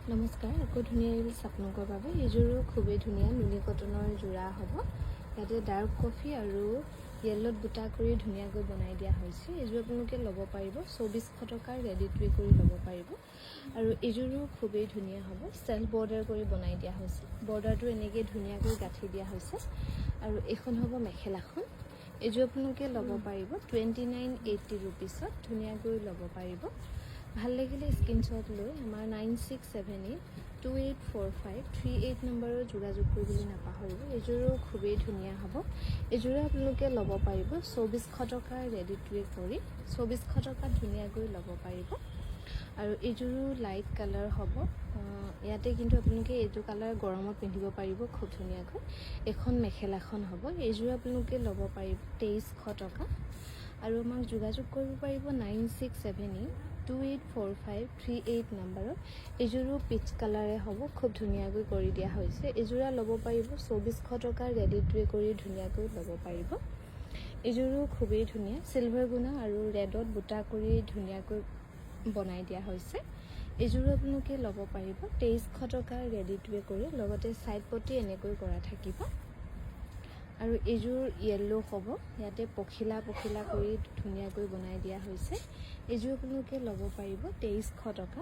নমস্কাৰ, আকৌ ধুনীয়া ৰিলছ আপোনালোকৰ বাবে। এইযোৰো খুবেই ধুনীয়া নুনি কটনৰ যোৰা হ'ব। ইয়াতে ডাৰ্ক কফি আৰু য়েল্লোত বুটা কৰি ধুনীয়াকৈ বনাই দিয়া হৈছে। এইযোৰ আপোনালোকে ল'ব পাৰিব 2400 টকাৰ ৰেডি টু ৱেৰ কৰি ল'ব পাৰিব। আৰু এইযোৰো খুবেই ধুনীয়া হ'ব, চেল্ফ বৰ্ডাৰ কৰি বনাই দিয়া হৈছে। বৰ্ডাৰটো এনেকৈ ধুনীয়াকৈ গাঁঠি দিয়া হৈছে। আৰু এইখন হ'ব মেখেলাখন। এইযোৰ আপোনালোকে ল'ব পাৰিব 2980 ৰুপিছত ধুনীয়াকৈ ল'ব পাৰিব। ভাল লাগিলে স্ক্ৰীনশ্বট লৈ আমাৰ 9678284538 নম্বৰত যোগাযোগ কৰিবলৈ নাপাহৰিব। এইযোৰো খুবেই ধুনীয়া হ'ব। এইযোৰো আপোনালোকে ল'ব পাৰিব 2400 টকাৰ ৰেডি টু ৱেৰ কৰি 2400 টকাত ধুনীয়াকৈ ল'ব পাৰিব। আৰু এইযোৰো লাইট কালাৰ হ'ব। ইয়াতে কিন্তু আপোনালোকে এইটো কালাৰ গৰমত পিন্ধিব পাৰিব খুব ধুনীয়াকৈ। এখন মেখেলাখন হ'ব। এইযোৰ আপোনালোকে ল'ব পাৰিব 2300 টকা। আৰু আমাক যোগাযোগ কৰিব পাৰিব 9678284538 নম্বৰত। এইযোৰো পিচ কালাৰে হ'ব, খুব ধুনীয়াকৈ কৰি দিয়া হৈছে। এইযোৰা ল'ব পাৰিব 2400 টকাৰ ৰেডি টু ৱেৰ কৰি ধুনীয়াকৈ ল'ব পাৰিব। এইযোৰো খুবেই ধুনীয়া, চিলভাৰ গুণা আৰু ৰেডত বুটা কৰি ধুনীয়াকৈ বনাই দিয়া হৈছে। এইযোৰো আপোনালোকে ল'ব পাৰিব 2300 টকাৰ ৰেডি টু ৱেৰ কৰি, লগতে ছাইড পটি এনেকৈ কৰা থাকিব। আৰু এইযোৰ য়েল্লো হ'ব, ইয়াতে পখিলা পখিলা কৰি ধুনীয়াকৈ বনাই দিয়া হৈছে। এইযোৰ আপোনালোকে ল'ব পাৰিব 2300 টকা।